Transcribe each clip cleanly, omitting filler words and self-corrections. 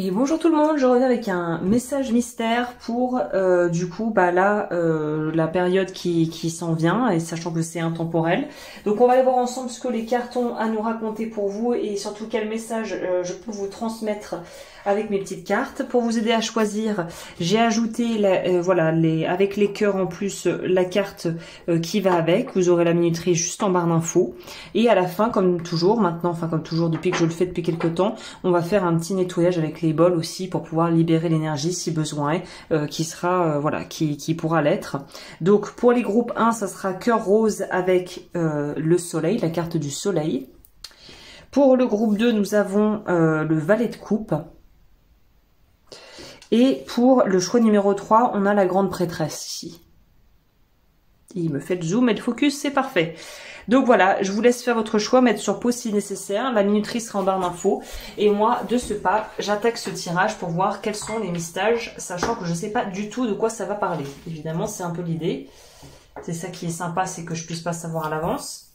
Et bonjour tout le monde, je reviens avec un message mystère pour du coup la période qui s'en vient, et sachant que c'est intemporel. Donc on va aller voir ensemble ce que les cartes ont à nous raconter pour vous et surtout quel message je peux vous transmettre avec mes petites cartes. Pour vous aider à choisir, j'ai ajouté avec les cœurs en plus la carte qui va avec. Vous aurez la minuterie juste en barre d'infos. Et à la fin, comme toujours, depuis que je le fais depuis quelques temps, on va faire un petit nettoyage avec les bols aussi pour pouvoir libérer l'énergie si besoin qui pourra l'être. Donc pour les groupes 1, ça sera cœur rose avec le soleil, la carte du soleil. Pour le groupe 2, nous avons le valet de coupe. Et pour le choix numéro 3, on a la grande prêtresse ici. Il me fait le zoom et le focus, c'est parfait. Donc voilà, je vous laisse faire votre choix, mettre sur pause si nécessaire. La minuterie sera en barre d'infos. Et moi, de ce pas, j'attaque ce tirage pour voir quels sont les messages, sachant que je ne sais pas du tout de quoi ça va parler. Évidemment, c'est un peu l'idée. C'est ça qui est sympa, c'est que je puisse pas savoir à l'avance.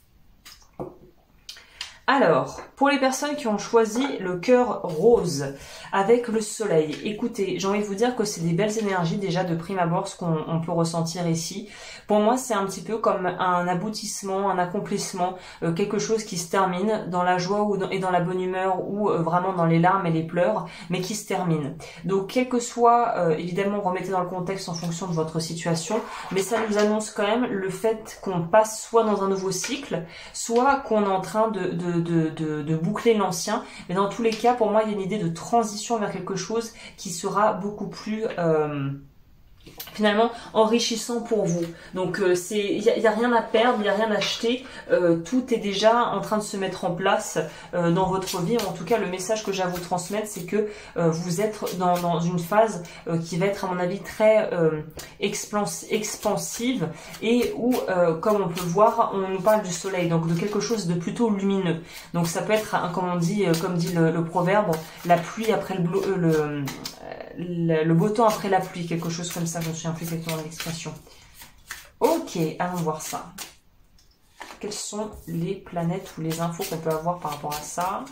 Alors, pour les personnes qui ont choisi le cœur rose avec le soleil, écoutez, j'ai envie de vous dire que c'est des belles énergies déjà de prime abord, ce qu'on peut ressentir ici. Pour moi, c'est un petit peu comme un aboutissement, un accomplissement, quelque chose qui se termine dans la joie et dans la bonne humeur ou vraiment dans les larmes et les pleurs, mais qui se termine. Donc, quel que soit, évidemment, remettez dans le contexte en fonction de votre situation, mais ça nous annonce quand même le fait qu'on passe soit dans un nouveau cycle, soit qu'on est en train de boucler l'ancien, mais dans tous les cas, pour moi, il y a une idée de transition vers quelque chose qui sera beaucoup plus finalement enrichissant pour vous. Donc il y a rien à perdre, il n'y a rien à acheter, tout est déjà en train de se mettre en place dans votre vie. En tout cas, le message que j'ai à vous transmettre, c'est que vous êtes dans une phase qui va être à mon avis très expansive et où comme on peut le voir, on nous parle du soleil, donc de quelque chose de plutôt lumineux. Donc ça peut être, comme dit le proverbe, la pluie après le beau temps après la pluie, quelque chose comme ça, je me souviens plus exactement de l'expression. Ok, allons voir ça. Quelles sont les planètes ou les infos qu'on peut avoir par rapport à ça?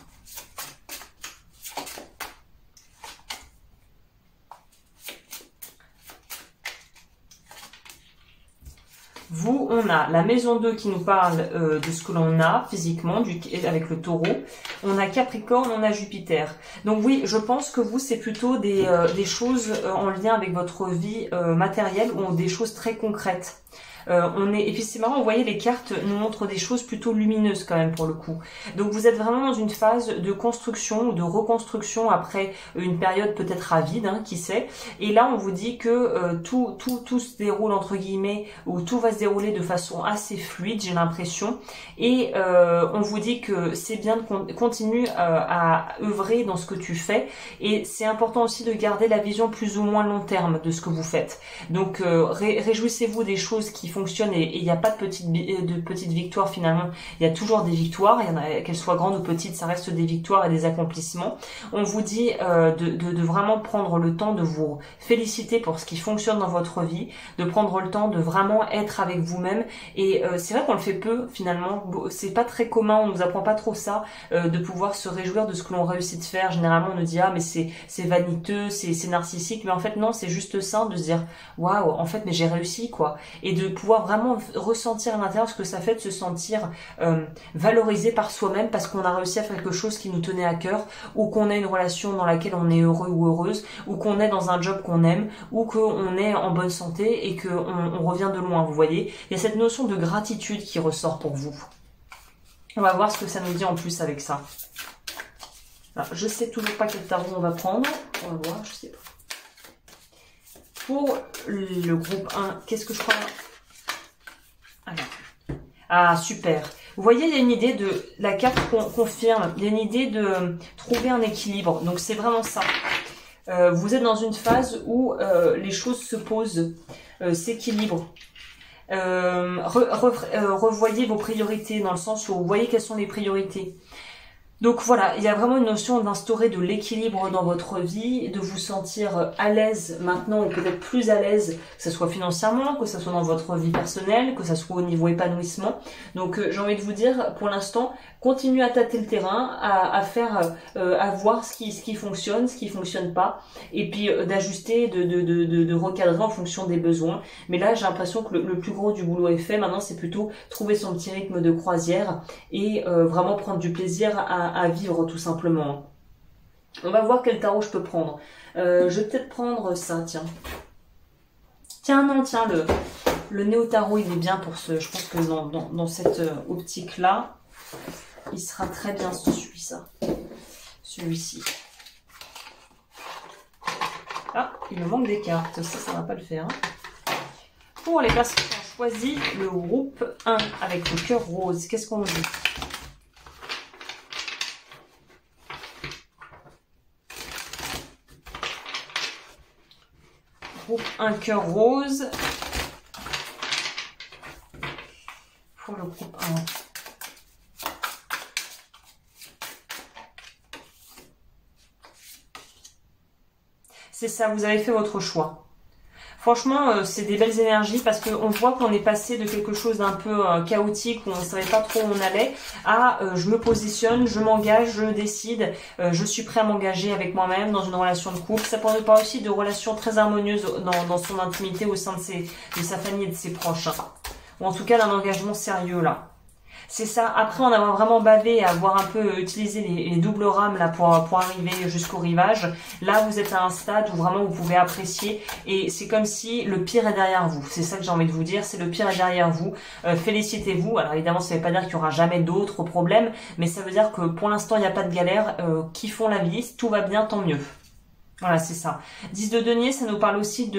Vous, on a la maison 2 qui nous parle de ce que l'on a physiquement avec le taureau. On a Capricorne, on a Jupiter. Donc oui, je pense que vous, c'est plutôt des choses en lien avec votre vie matérielle ou des choses très concrètes. Et puis c'est marrant, vous voyez, les cartes nous montrent des choses plutôt lumineuses quand même pour le coup. Donc vous êtes vraiment dans une phase de construction ou de reconstruction après une période peut-être avide, hein, qui sait. Et là on vous dit que tout se déroule entre guillemets, ou tout va se dérouler de façon assez fluide, j'ai l'impression. Et on vous dit que c'est bien de continuer à œuvrer dans ce que tu fais. Et c'est important aussi de garder la vision plus ou moins long terme de ce que vous faites. Donc réjouissez-vous des choses qui fonctionne et il n'y a pas de petites victoires finalement. Il y a toujours des victoires, qu'elles soient grandes ou petites, ça reste des victoires et des accomplissements. On vous dit de vraiment prendre le temps de vous féliciter pour ce qui fonctionne dans votre vie, de prendre le temps de vraiment être avec vous-même. Et c'est vrai qu'on le fait peu finalement, c'est pas très commun, on nous apprend pas trop ça, de pouvoir se réjouir de ce que l'on réussit de faire. Généralement on nous dit ah mais c'est vaniteux, c'est narcissique, mais en fait non, c'est juste ça, de se dire waouh, en fait mais j'ai réussi quoi, et de pouvoir vraiment ressentir à l'intérieur ce que ça fait de se sentir valorisé par soi-même parce qu'on a réussi à faire quelque chose qui nous tenait à cœur, ou qu'on ait une relation dans laquelle on est heureux ou heureuse, ou qu'on est dans un job qu'on aime, ou qu'on est en bonne santé et qu'on revient de loin, vous voyez. Il y a cette notion de gratitude qui ressort pour vous. On va voir ce que ça nous dit en plus avec ça. Alors, je sais toujours pas quel tarot on va prendre. On va voir, je sais pas. Pour le groupe 1, qu'est-ce que je crois? Alors. Ah, super. Vous voyez, il y a une idée de... La carte confirme. Il y a une idée de trouver un équilibre. Donc, c'est vraiment ça. Vous êtes dans une phase où les choses se posent, s'équilibrent. Revoyez vos priorités dans le sens où vous voyez quelles sont les priorités. Donc voilà, il y a vraiment une notion d'instaurer de l'équilibre dans votre vie, de vous sentir à l'aise maintenant ou peut-être plus à l'aise, que ce soit financièrement, que ce soit dans votre vie personnelle, que ce soit au niveau épanouissement. Donc j'ai envie de vous dire, pour l'instant, continuez à tâter le terrain, à voir ce qui fonctionne, ce qui fonctionne pas, et puis d'ajuster, de recadrer en fonction des besoins. Mais là, j'ai l'impression que le plus gros du boulot est fait. Maintenant, c'est plutôt trouver son petit rythme de croisière et vraiment prendre du plaisir à vivre tout simplement. On va voir quel tarot je peux prendre. Je vais peut-être prendre ça, tiens. Tiens, le Néo-Tarot, il est bien pour ce... Je pense que dans cette optique-là, il sera très bien celui-ci. Ah, il me manque des cartes. Ça va pas le faire. Hein. Pour les personnes qui ont choisi le groupe 1 avec le cœur rose, qu'est-ce qu'on dit? Groupe 1 cœur rose. Pour le groupe 1. C'est ça, vous avez fait votre choix. Franchement, c'est des belles énergies parce qu'on voit qu'on est passé de quelque chose d'un peu chaotique où on ne savait pas trop où on allait à je me positionne, je m'engage, je décide, je suis prêt à m'engager avec moi-même dans une relation de couple. Ça peut pas aussi de relations très harmonieuses dans son intimité au sein de sa famille et de ses proches. Hein. Ou en tout cas d'un engagement sérieux là. C'est ça, après en avoir vraiment bavé et avoir un peu utilisé les doubles rames là pour arriver jusqu'au rivage, là vous êtes à un stade où vraiment vous pouvez apprécier et c'est comme si le pire est derrière vous. C'est ça que j'ai envie de vous dire, c'est le pire est derrière vous. Félicitez-vous. Alors évidemment ça ne veut pas dire qu'il n'y aura jamais d'autres problèmes, mais ça veut dire que pour l'instant il n'y a pas de galère, kiffons la vie, tout va bien, tant mieux. Voilà, c'est ça. 10 de denier, ça nous parle aussi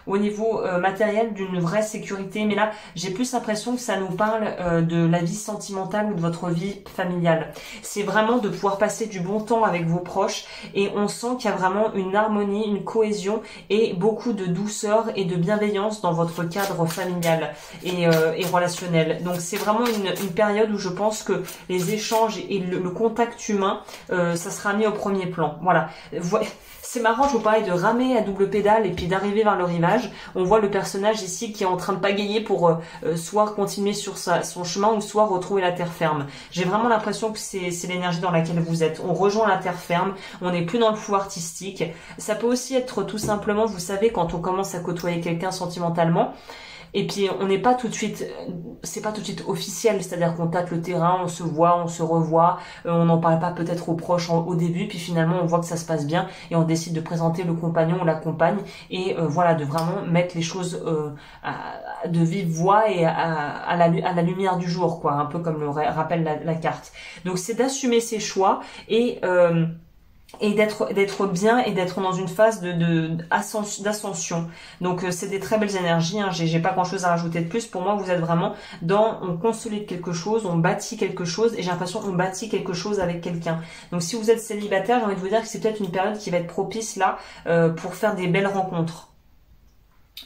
au niveau matériel d'une vraie sécurité. Mais là, j'ai plus l'impression que ça nous parle de la vie sentimentale ou de votre vie familiale. C'est vraiment de pouvoir passer du bon temps avec vos proches. Et on sent qu'il y a vraiment une harmonie, une cohésion et beaucoup de douceur et de bienveillance dans votre cadre familial et relationnel. Donc c'est vraiment une période où je pense que les échanges et le contact humain, ça sera mis au premier plan. Voilà. C'est marrant, je vous parlais de ramer à double pédale et puis d'arriver vers le rivage. On voit le personnage ici qui est en train de pagayer pour soit continuer sur son chemin ou soit retrouver la terre ferme. J'ai vraiment l'impression que c'est l'énergie dans laquelle vous êtes. On rejoint la terre ferme, on n'est plus dans le flou artistique. Ça peut aussi être tout simplement, vous savez, quand on commence à côtoyer quelqu'un sentimentalement, et puis on n'est pas tout de suite, c'est pas tout de suite officiel, c'est-à-dire qu'on tâte le terrain, on se voit, on se revoit, on n'en parle pas peut-être aux proches au début, puis finalement on voit que ça se passe bien et on décide de présenter le compagnon ou la compagne et voilà, de vraiment mettre les choses de vive voix et à la lumière du jour, quoi, un peu comme le rappelle la carte. Donc c'est d'assumer ses choix et d'être bien et d'être dans une phase d'ascension. Donc c'est des très belles énergies, hein. J'ai pas grand chose à rajouter de plus. Pour moi, vous êtes vraiment on consolide quelque chose, on bâtit quelque chose et j'ai l'impression qu'on bâtit quelque chose avec quelqu'un. Donc si vous êtes célibataire, j'ai envie de vous dire que c'est peut-être une période qui va être propice là pour faire des belles rencontres.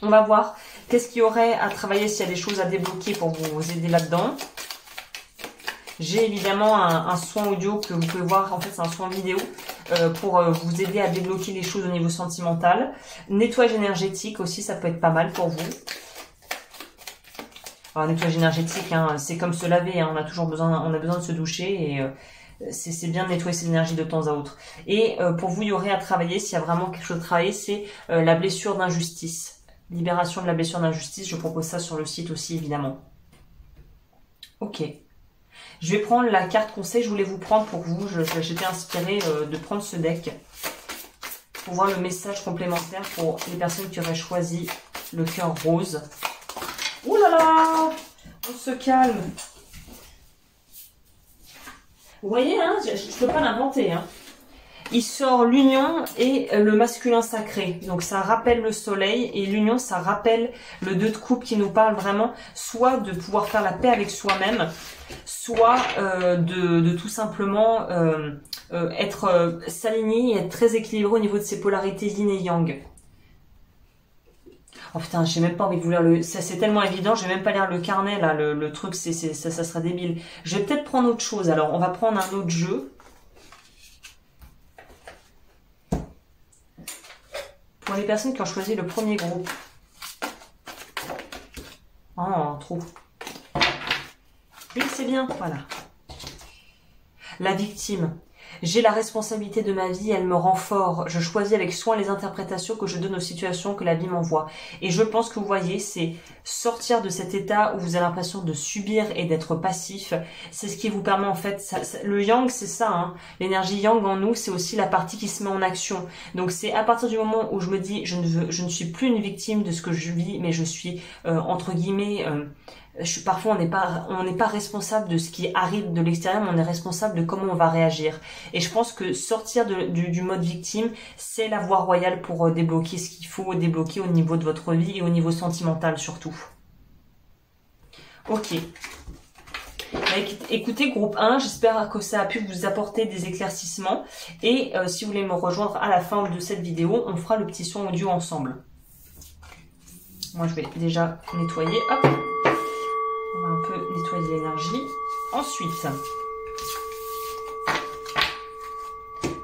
On va voir qu'est-ce qu'il y aurait à travailler, s'il y a des choses à débloquer pour vous aider là-dedans. J'ai évidemment un soin audio que vous pouvez voir, en fait c'est un soin vidéo pour vous aider à débloquer les choses au niveau sentimental. Nettoyage énergétique aussi, ça peut être pas mal pour vous. Alors nettoyage énergétique, hein, c'est comme se laver, hein, on a besoin de se doucher et c'est bien de nettoyer ses énergies de temps à autre. Et pour vous, il y aurait à travailler, s'il y a vraiment quelque chose à travailler, c'est la blessure d'injustice. Libération de la blessure d'injustice, je propose ça sur le site aussi évidemment. Ok. Je vais prendre la carte conseil, je voulais vous prendre pour vous, j'étais inspirée de prendre ce deck pour voir le message complémentaire pour les personnes qui auraient choisi le cœur rose. Ouh là là, on se calme. Vous voyez, hein, je ne peux pas l'inventer, hein. Il sort l'union et le masculin sacré. Donc ça rappelle le soleil et l'union, ça rappelle le 2 de coupe qui nous parle vraiment soit de pouvoir faire la paix avec soi-même, soit de tout simplement s'aligner et être très équilibré au niveau de ses polarités yin et yang. Oh putain, j'ai même pas envie de vous lire ça, c'est tellement évident, je vais même pas lire le carnet là, le truc, ça serait débile. Je vais peut-être prendre autre chose. Alors, on va prendre un autre jeu. Pour les personnes qui ont choisi le premier groupe. Oh, trop. Oui, c'est bien, voilà. La victime. J'ai la responsabilité de ma vie, elle me rend fort. Je choisis avec soin les interprétations que je donne aux situations que la vie m'envoie. Et je pense que vous voyez, c'est sortir de cet état où vous avez l'impression de subir et d'être passif. C'est ce qui vous permet en fait, le yang c'est ça, hein. L'énergie yang en nous, c'est aussi la partie qui se met en action. Donc c'est à partir du moment où je me dis, je ne suis plus une victime de ce que je vis, mais je suis, entre guillemets... parfois on n'est pas responsable de ce qui arrive de l'extérieur, mais on est responsable de comment on va réagir. Et je pense que sortir du mode victime, c'est la voie royale pour débloquer ce qu'il faut débloquer au niveau de votre vie et au niveau sentimental surtout. Ok. Écoutez, groupe 1, j'espère que ça a pu vous apporter des éclaircissements. Et si vous voulez me rejoindre à la fin de cette vidéo, on fera le petit son audio ensemble. Moi, je vais déjà nettoyer. Hop. On va un peu nettoyer l'énergie. Ensuite,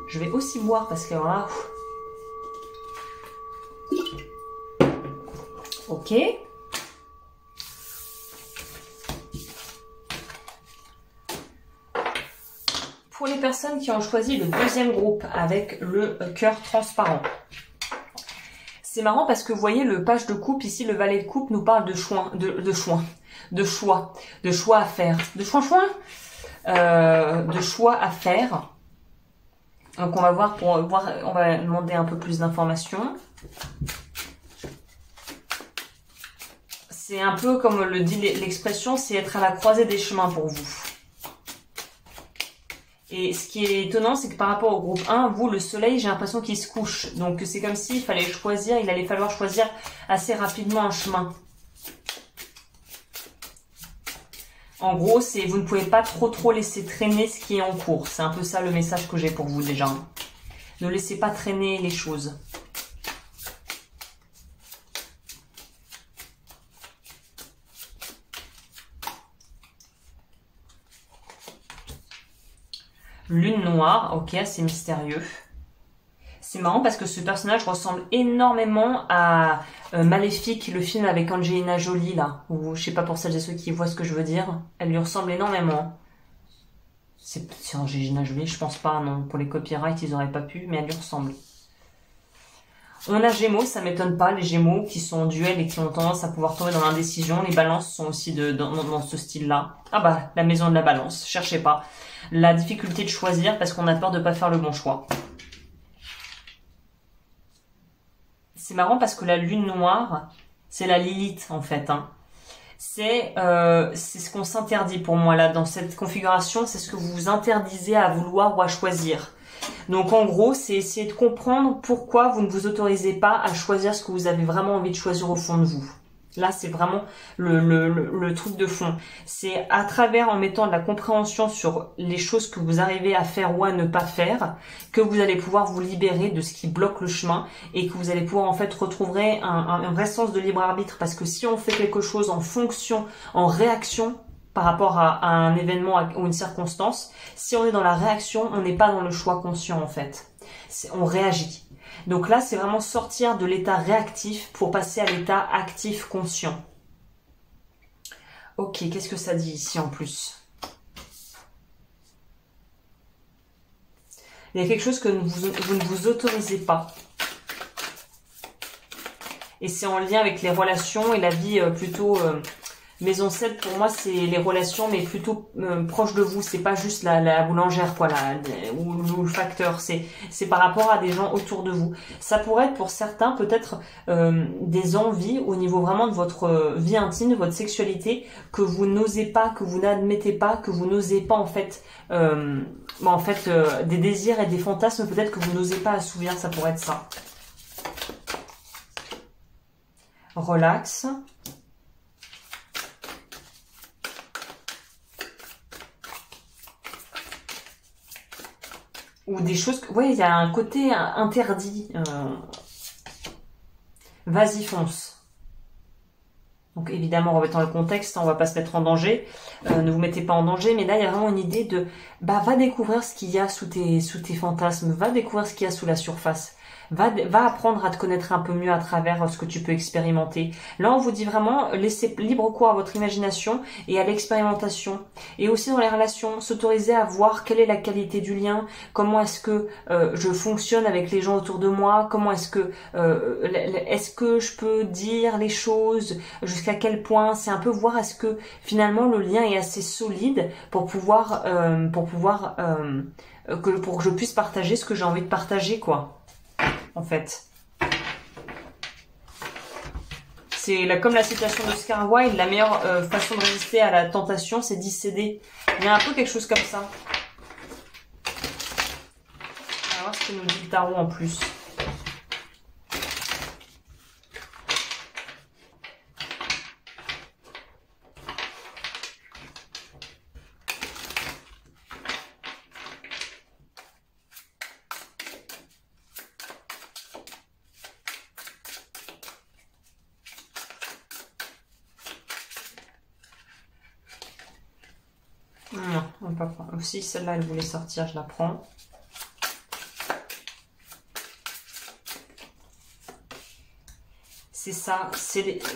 je vais aussi boire parce que là... Ok. Pour les personnes qui ont choisi le deuxième groupe avec le cœur transparent. C'est marrant parce que vous voyez le page de coupe ici, le valet de coupe nous parle de choix à faire, de choix à faire. Donc on va voir on va demander un peu plus d'informations. C'est un peu comme le dit l'expression, c'est être à la croisée des chemins pour vous. Et ce qui est étonnant, c'est que par rapport au groupe 1, vous, le soleil, j'ai l'impression qu'il se couche. Donc c'est comme s'il fallait choisir, il allait falloir choisir assez rapidement un chemin. En gros, c'est vous ne pouvez pas trop laisser traîner ce qui est en cours. C'est un peu ça le message que j'ai pour vous déjà. Ne laissez pas traîner les choses. Lune noire, ok, c'est mystérieux. C'est marrant parce que ce personnage ressemble énormément à Maléfique, le film avec Angelina Jolie, là. Ou je sais pas pour celles et ceux qui voient ce que je veux dire. Elle lui ressemble énormément. C'est Angelina Jolie, je pense pas, non. Pour les copyrights, ils auraient pas pu, mais elle lui ressemble. On a Gémeaux, ça m'étonne pas, les Gémeaux qui sont en duel et qui ont tendance à pouvoir tomber dans l'indécision. Les Balances sont aussi dans ce style-là. Ah bah, la maison de la Balance, cherchez pas. La difficulté de choisir parce qu'on a peur de pas faire le bon choix. C'est marrant parce que la lune noire, c'est la Lilith en fait. Hein. C'est ce qu'on s'interdit pour moi là dans cette configuration, c'est ce que vous vous interdisez à vouloir ou à choisir. Donc en gros, c'est essayer de comprendre pourquoi vous ne vous autorisez pas à choisir ce que vous avez vraiment envie de choisir au fond de vous. Là, c'est vraiment le truc de fond. C'est à travers, en mettant de la compréhension sur les choses que vous arrivez à faire ou à ne pas faire, que vous allez pouvoir vous libérer de ce qui bloque le chemin et que vous allez pouvoir en fait retrouver un vrai sens de libre arbitre. Parce que si on fait quelque chose en fonction, en réaction par rapport à un événement ou une circonstance, si on est dans la réaction, on n'est pas dans le choix conscient en fait. On réagit. Donc là, c'est vraiment sortir de l'état réactif pour passer à l'état actif conscient. Ok, qu'est-ce que ça dit ici en plus? Il y a quelque chose que vous ne vous autorisez pas. Et c'est en lien avec les relations et la vie plutôt... Maison 7, pour moi, c'est les relations, mais plutôt proches de vous. C'est pas juste la boulangère, quoi, ou le facteur. C'est par rapport à des gens autour de vous. Ça pourrait être pour certains, peut-être, des envies au niveau vraiment de votre vie intime, de votre sexualité, que vous n'osez pas, que vous n'admettez pas, que vous n'osez pas, en fait, des désirs et des fantasmes, peut-être que vous n'osez pas assouvir. Ça pourrait être ça. Relax. Ou des choses... Ouais, il y a un côté interdit. Vas-y, fonce. Donc évidemment, remettons le contexte, on va pas se mettre en danger, ne vous mettez pas en danger, mais là il y a vraiment une idée de, va découvrir ce qu'il y a sous tes fantasmes, va découvrir ce qu'il y a sous la surface. Va apprendre à te connaître un peu mieux à travers ce que tu peux expérimenter. Là, on vous dit vraiment, laissez libre cours à votre imagination et à l'expérimentation. Et aussi dans les relations, s'autoriser à voir quelle est la qualité du lien, comment est-ce que je fonctionne avec les gens autour de moi, comment est-ce que je peux dire les choses, jusqu'à quel point, c'est un peu voir est-ce que finalement le lien est assez solide pour que je puisse partager ce que j'ai envie de partager, quoi. En fait, c'est comme la citation d'Oscar Wilde, la meilleure façon de résister à la tentation, c'est d'y céder. Il y a un peu quelque chose comme ça. On va voir ce que nous dit le tarot en plus. Non, on va pas prendre. Si celle-là, elle voulait sortir, je la prends. C'est ça.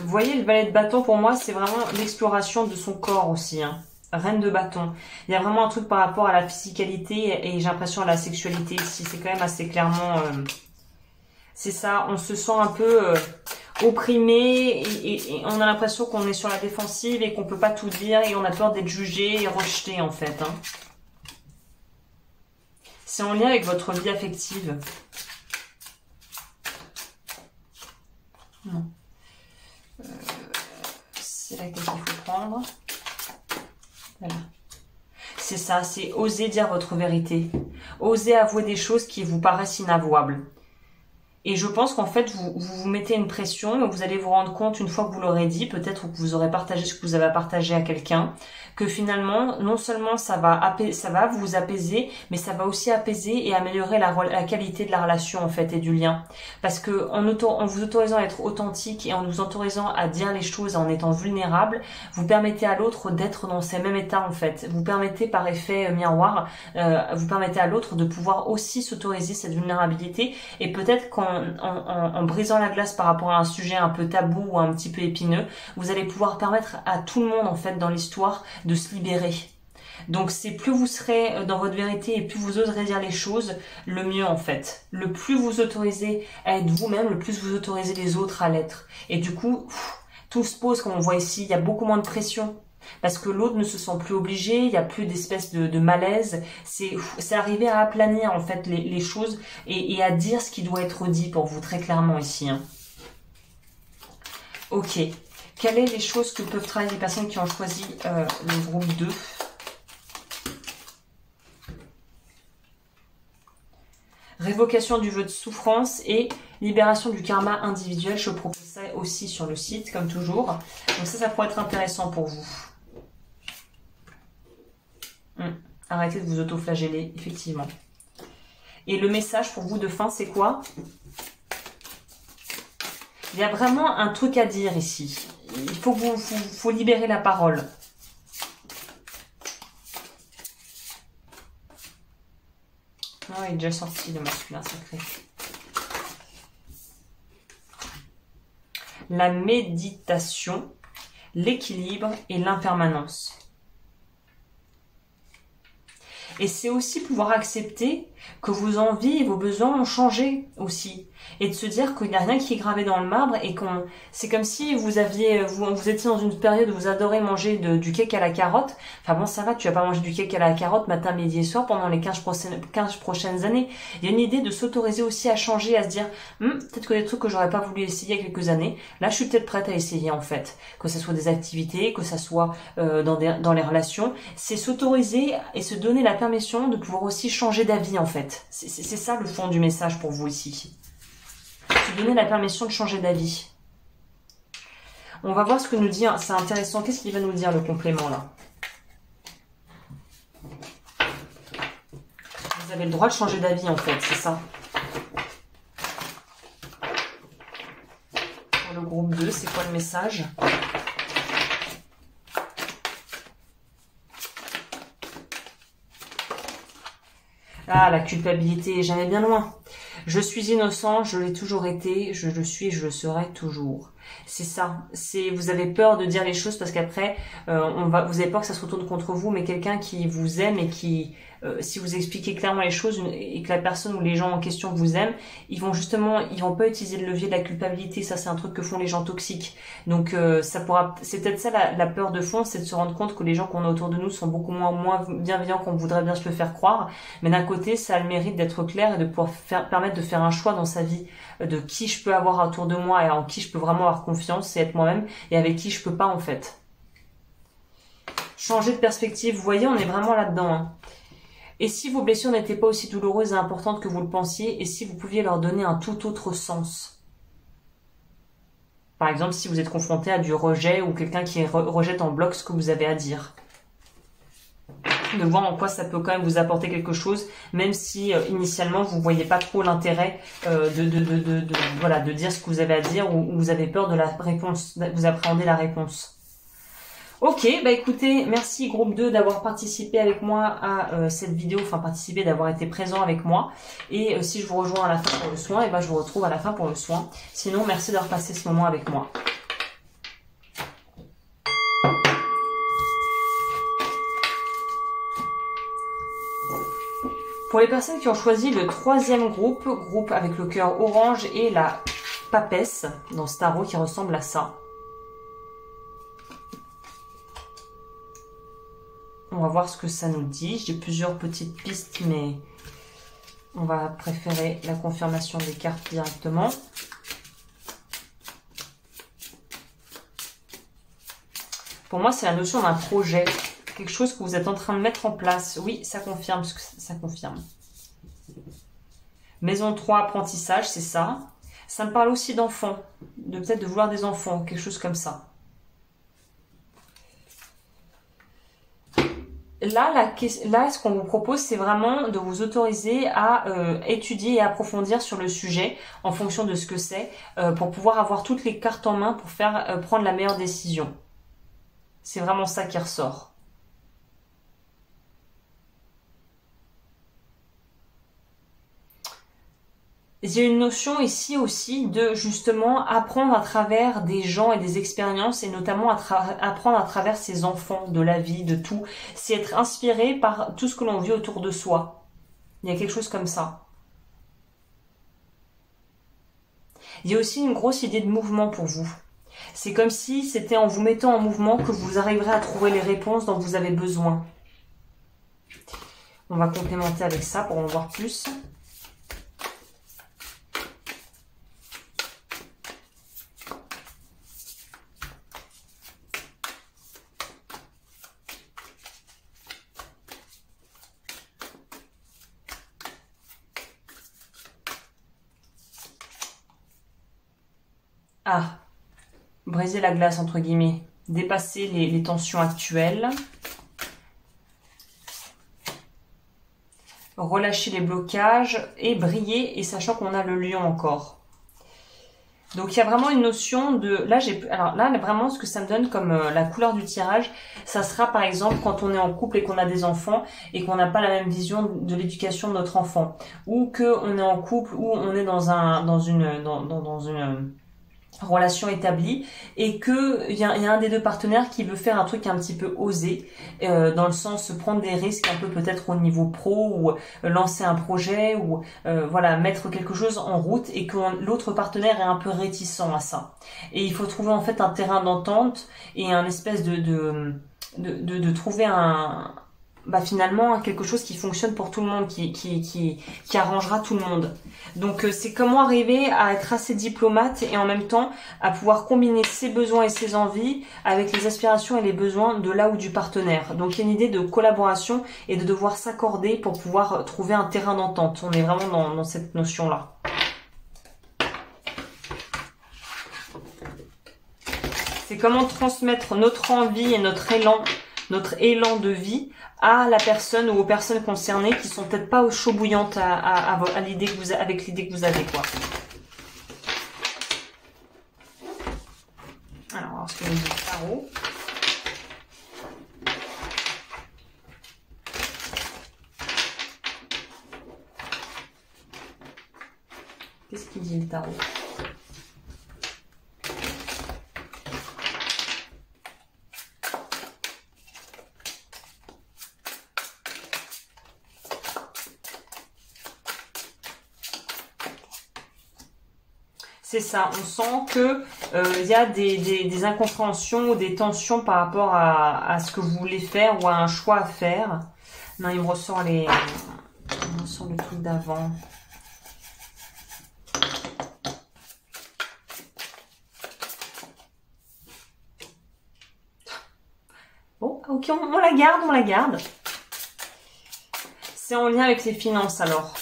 Vous voyez, le valet de bâton, pour moi, c'est vraiment l'exploration de son corps aussi. Hein. Reine de bâton. Il y a vraiment un truc par rapport à la physicalité et j'ai l'impression à la sexualité ici. C'est quand même assez clairement... c'est ça, on se sent un peu... opprimé et on a l'impression qu'on est sur la défensive et qu'on peut pas tout dire et on a peur d'être jugé et rejeté en fait. Hein. C'est en lien avec votre vie affective. Non. C'est laquelle qu'il faut prendre. Voilà. C'est ça, c'est oser dire votre vérité. Oser avouer des choses qui vous paraissent inavouables. Et je pense qu'en fait, vous mettez une pression et vous allez vous rendre compte, une fois que vous l'aurez dit, peut-être que vous aurez partagé ce que vous avez partagé à quelqu'un, que finalement, non seulement ça va vous apaiser, mais ça va aussi apaiser et améliorer la qualité de la relation, en fait, et du lien. Parce que en vous autorisant à être authentique et en vous autorisant à dire les choses en étant vulnérable, vous permettez à l'autre d'être dans ces mêmes états, en fait. Vous permettez, par effet miroir, vous permettez à l'autre de pouvoir aussi s'autoriser cette vulnérabilité et peut-être en brisant la glace par rapport à un sujet un peu tabou ou un petit peu épineux, vous allez pouvoir permettre à tout le monde en fait dans l'histoire de se libérer. Donc c'est plus vous serez dans votre vérité et plus vous oserez dire les choses, le mieux en fait. Le plus vous autorisez à être vous-même, le plus vous autorisez les autres à l'être. Et du coup, tout se pose comme on voit ici, il y a beaucoup moins de pression. Parce que l'autre ne se sent plus obligé, il n'y a plus d'espèce de malaise. C'est arriver à aplanir en fait les choses et à dire ce qui doit être dit pour vous très clairement ici. Hein. Ok. Quelles sont les choses que peuvent travailler les personnes qui ont choisi le groupe 2? Révocation du vœu de souffrance et libération du karma individuel. Je propose ça aussi sur le site, comme toujours. Donc ça pourrait être intéressant pour vous. Arrêtez de vous auto-flageller, effectivement. Et le message pour vous de fin, c'est quoi? Il y a vraiment un truc à dire ici. Il faut libérer la parole. Non, il est déjà sorti le masculin sacré. La méditation, l'équilibre et l'impermanence. Et c'est aussi pouvoir accepter que vos envies et vos besoins ont changé aussi. Et de se dire qu'il n'y a rien qui est gravé dans le marbre et c'est comme si vous étiez dans une période où vous adorez manger du cake à la carotte. Enfin bon, ça va, tu vas pas manger du cake à la carotte matin, midi et soir pendant les 15 prochaines années. Il y a une idée de s'autoriser aussi à changer, à se dire, peut-être que des trucs que j'aurais pas voulu essayer il y a quelques années, là je suis peut-être prête à essayer en fait. Que ce soit des activités, que ce soit dans les relations. C'est s'autoriser et se donner la permission de pouvoir aussi changer d'avis en fait. C'est ça le fond du message pour vous ici. Se donner la permission de changer d'avis. On va voir ce que nous dit, c'est intéressant. Qu'est-ce qu'il va nous dire le complément là? Vous avez le droit de changer d'avis en fait, c'est ça. Pour le groupe 2, c'est quoi le message? Ah, la culpabilité, jamais bien loin. Je suis innocent, je l'ai toujours été, je le suis et je le serai toujours. C'est ça. C'est vous avez peur de dire les choses parce qu'après vous avez peur que ça se retourne contre vous, mais quelqu'un qui vous aime et qui si vous expliquez clairement les choses et que la personne ou les gens en question vous aiment, ils vont pas utiliser le levier de la culpabilité. Ça, c'est un truc que font les gens toxiques. Donc c'est peut-être ça la peur de fond, c'est de se rendre compte que les gens qu'on a autour de nous sont beaucoup moins bienveillants qu'on voudrait bien se le faire croire. Mais d'un côté, ça a le mérite d'être clair et de pouvoir permettre de faire un choix dans sa vie de qui je peux avoir autour de moi et en qui je peux vraiment avoir confiance et être moi-même et avec qui je peux pas en fait. Changer de perspective, vous voyez, on est vraiment là-dedans. Hein. Et si vos blessures n'étaient pas aussi douloureuses et importantes que vous le pensiez, et si vous pouviez leur donner un tout autre sens? Par exemple, si vous êtes confronté à du rejet ou quelqu'un qui rejette en bloc ce que vous avez à dire. De voir en quoi ça peut quand même vous apporter quelque chose, même si initialement vous ne voyez pas trop l'intérêt de dire ce que vous avez à dire ou vous avez peur de la réponse, vous appréhendez la réponse. Ok, bah écoutez, merci groupe 2 d'avoir participé avec moi à cette vidéo, enfin participé, d'avoir été présent avec moi. Et si je vous rejoins à la fin pour le soin, et ben je vous retrouve à la fin pour le soin. Sinon, merci d'avoir passé ce moment avec moi. Pour les personnes qui ont choisi le troisième groupe avec le cœur orange et la papesse dans ce tarot qui ressemble à ça. On va voir ce que ça nous dit. J'ai plusieurs petites pistes, mais on va préférer la confirmation des cartes directement. Pour moi, c'est la notion d'un projet. Quelque chose que vous êtes en train de mettre en place. Oui, ça confirme, ça confirme. Maison 3, apprentissage, c'est ça. Ça me parle aussi d'enfants, peut-être de vouloir des enfants, quelque chose comme ça. Là, ce qu'on vous propose, c'est vraiment de vous autoriser à étudier et approfondir sur le sujet en fonction de ce que c'est, pour pouvoir avoir toutes les cartes en main pour faire prendre la meilleure décision. C'est vraiment ça qui ressort. Il y a une notion ici aussi de justement apprendre à travers des gens et des expériences et notamment apprendre à travers ses enfants, de la vie, de tout. C'est être inspiré par tout ce que l'on vit autour de soi. Il y a quelque chose comme ça. Il y a aussi une grosse idée de mouvement pour vous. C'est comme si c'était en vous mettant en mouvement que vous arriverez à trouver les réponses dont vous avez besoin. On va complémenter avec ça pour en voir plus. Ah, briser la glace, entre guillemets. Dépasser les tensions actuelles. Relâcher les blocages et briller, et sachant qu'on a le lion encore. Donc il y a vraiment une notion de... Alors là, vraiment, ce que ça me donne comme la couleur du tirage, ça sera par exemple quand on est en couple et qu'on a des enfants et qu'on n'a pas la même vision de l'éducation de notre enfant. Ou qu'on est en couple, ou on est dans une relation établie et que il y a un des deux partenaires qui veut faire un truc un petit peu osé, dans le sens prendre des risques un peu peut-être au niveau pro ou lancer un projet ou voilà, mettre quelque chose en route et que l'autre partenaire est un peu réticent à ça. Et il faut trouver en fait un terrain d'entente et un espèce de trouver finalement quelque chose qui fonctionne pour tout le monde, qui arrangera tout le monde. Donc c'est comment arriver à être assez diplomate et en même temps à pouvoir combiner ses besoins et ses envies avec les aspirations et les besoins de là ou du partenaire. Donc il y a une idée de collaboration et de devoir s'accorder pour pouvoir trouver un terrain d'entente. On est vraiment dans cette notion-là. C'est comment transmettre notre envie et notre élan de vie à la personne ou aux personnes concernées qui sont peut-être pas au chaud bouillantes avec l'idée que vous avez, quoi. Alors, ce que nous dit le tarot. Qu'est-ce qu'il dit le tarot? C'est ça, on sent que y a des incompréhensions ou des tensions par rapport à ce que vous voulez faire ou à un choix à faire. Non, il me ressort il me ressort le truc d'avant. Bon, ok, on la garde, on la garde. C'est en lien avec les finances alors.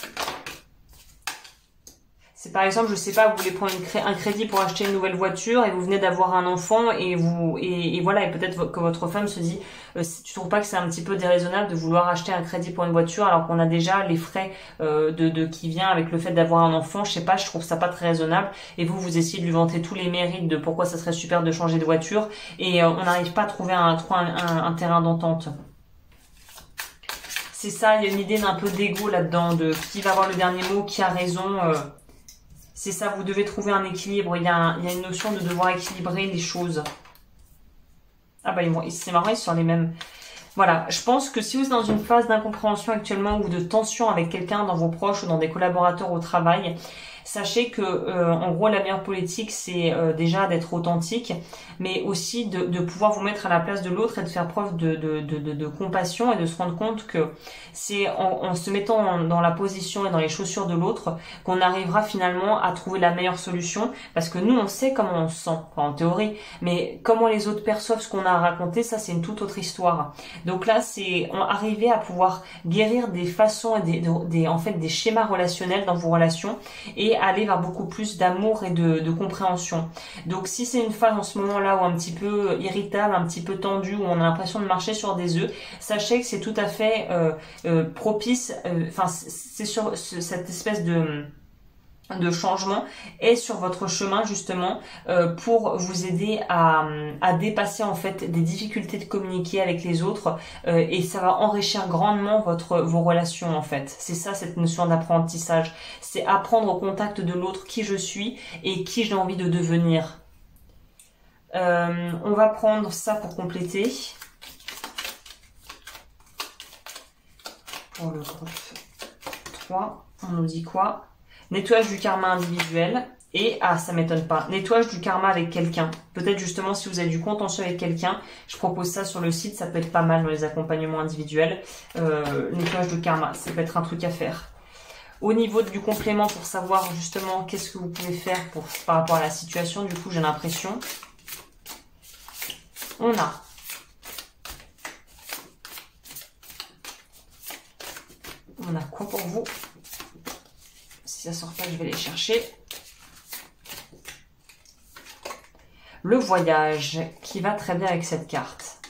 C'est par exemple, je sais pas, vous voulez prendre un crédit pour acheter une nouvelle voiture et vous venez d'avoir un enfant et voilà, et peut-être que votre femme se dit, tu trouves pas que c'est un petit peu déraisonnable de vouloir acheter un crédit pour une voiture alors qu'on a déjà les frais qui vient avec le fait d'avoir un enfant, je sais pas, je trouve ça pas très raisonnable, et vous essayez de lui vanter tous les mérites de pourquoi ça serait super de changer de voiture, et on n'arrive pas à trouver un terrain d'entente. C'est ça, il y a une idée d'un peu d'ego là-dedans, de qui va avoir le dernier mot, qui a raison. C'est ça, vous devez trouver un équilibre. Il y a une notion de devoir équilibrer les choses. Ah bah c'est marrant, ils sont les mêmes. Voilà, je pense que si vous êtes dans une phase d'incompréhension actuellement ou de tension avec quelqu'un dans vos proches ou dans des collaborateurs au travail, sachez que en gros la meilleure politique c'est déjà d'être authentique, mais aussi de pouvoir vous mettre à la place de l'autre et de faire preuve de compassion et de se rendre compte que c'est en se mettant dans la position et dans les chaussures de l'autre qu'on arrivera finalement à trouver la meilleure solution, parce que nous on sait comment on se sent, enfin, en théorie, mais comment les autres perçoivent ce qu'on a à raconter, ça c'est une toute autre histoire. Donc là c'est arriver à pouvoir guérir des façons et en fait des schémas relationnels dans vos relations et aller vers beaucoup plus d'amour et de compréhension. Donc si c'est une phase en ce moment là où un petit peu irritable, un petit peu tendue, où on a l'impression de marcher sur des œufs, sachez que c'est tout à fait propice, c'est sur cette espèce de changement est sur votre chemin justement pour vous aider à dépasser en fait des difficultés de communiquer avec les autres, et ça va enrichir grandement vos relations en fait. C'est ça cette notion d'apprentissage, c'est apprendre au contact de l'autre qui je suis et qui j'ai envie de devenir. On va prendre ça pour compléter. Pour le groupe 3, on nous dit quoi? Nettoyage du karma individuel et, ça m'étonne pas, nettoyage du karma avec quelqu'un. Peut-être justement si vous avez du contentieux avec quelqu'un, je propose ça sur le site, ça peut être pas mal dans les accompagnements individuels. Nettoyage de karma, ça peut être un truc à faire. Au niveau du complément pour savoir justement qu'est-ce que vous pouvez faire par rapport à la situation, du coup j'ai l'impression. On a quoi pour vous? Si ça sort pas, je vais les chercher. Le voyage, qui va très bien avec cette carte.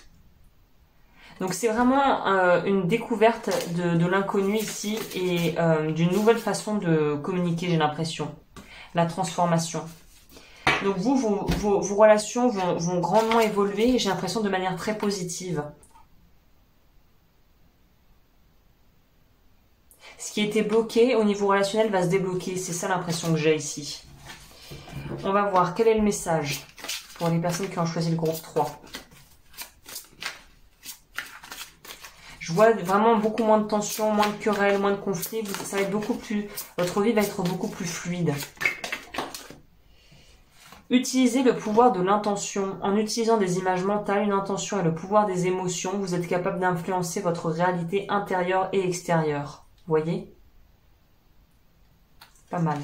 Donc c'est vraiment une découverte de l'inconnu ici et d'une nouvelle façon de communiquer, j'ai l'impression. La transformation. Donc vos relations vont grandement évoluer, j'ai l'impression de manière très positive. Ce qui était bloqué au niveau relationnel va se débloquer. C'est ça l'impression que j'ai ici. On va voir quel est le message pour les personnes qui ont choisi le groupe 3. Je vois vraiment beaucoup moins de tension, moins de querelles, moins de conflits. Ça va être beaucoup plus, votre vie va être beaucoup plus fluide. Utilisez le pouvoir de l'intention. En utilisant des images mentales, une intention et le pouvoir des émotions, vous êtes capable d'influencer votre réalité intérieure et extérieure. Vous voyez? Pas mal.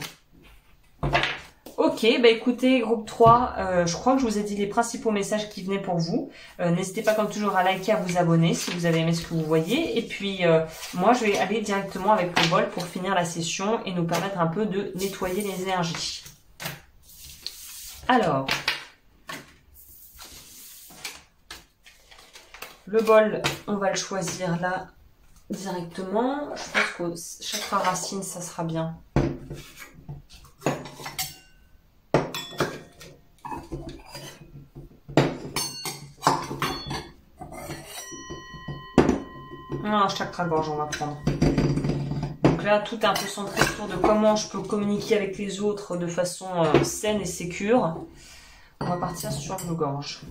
Ok, bah écoutez, groupe 3, je crois que je vous ai dit les principaux messages qui venaient pour vous. N'hésitez pas comme toujours à liker, à vous abonner si vous avez aimé ce que vous voyez. Et puis, moi, je vais aller directement avec le bol pour finir la session et nous permettre un peu de nettoyer les énergies. Alors, le bol, on va le choisir là directement. Je pense que chakra racine, ça sera bien. Non, chakra gorge, on va prendre. Donc là, tout est un peu centré autour de comment je peux communiquer avec les autres de façon saine et sécure. On va partir sur le gorge.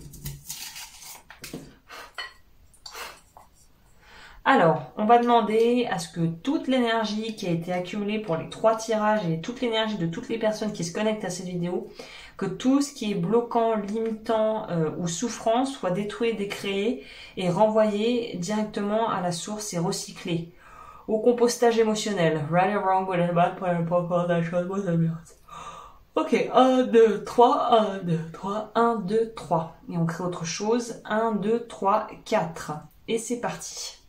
Alors, on va demander à ce que toute l'énergie qui a été accumulée pour les 3 tirages et toute l'énergie de toutes les personnes qui se connectent à cette vidéo, que tout ce qui est bloquant, limitant ou souffrant soit détruit, décréé et renvoyé directement à la source et recyclé. Au compostage émotionnel. Right or wrong, good or bad, ok, 1, 2, 3, 1, 2, 3, 1, 2, 3. Et on crée autre chose. 1, 2, 3, 4. Et c'est parti.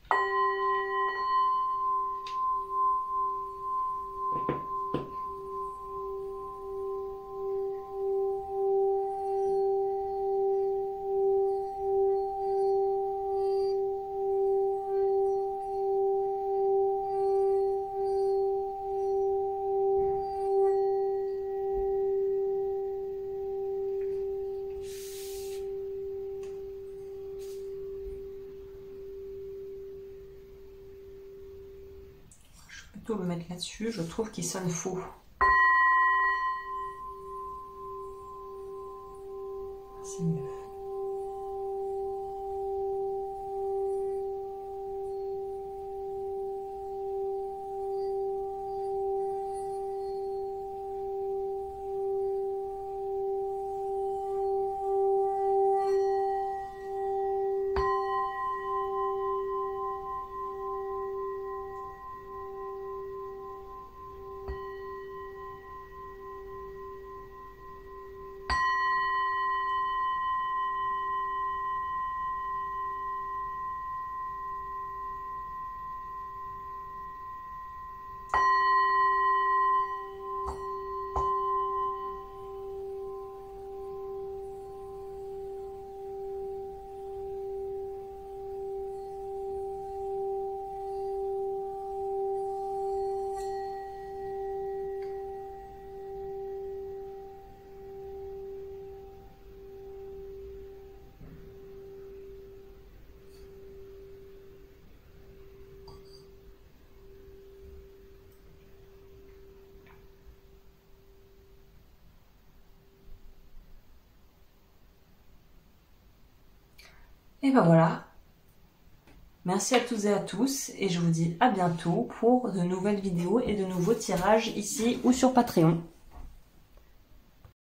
Plutôt le mettre là-dessus, je trouve qu'il sonne faux. C'est mieux. Et ben voilà. Merci à toutes et à tous et je vous dis à bientôt pour de nouvelles vidéos et de nouveaux tirages ici ou sur Patreon.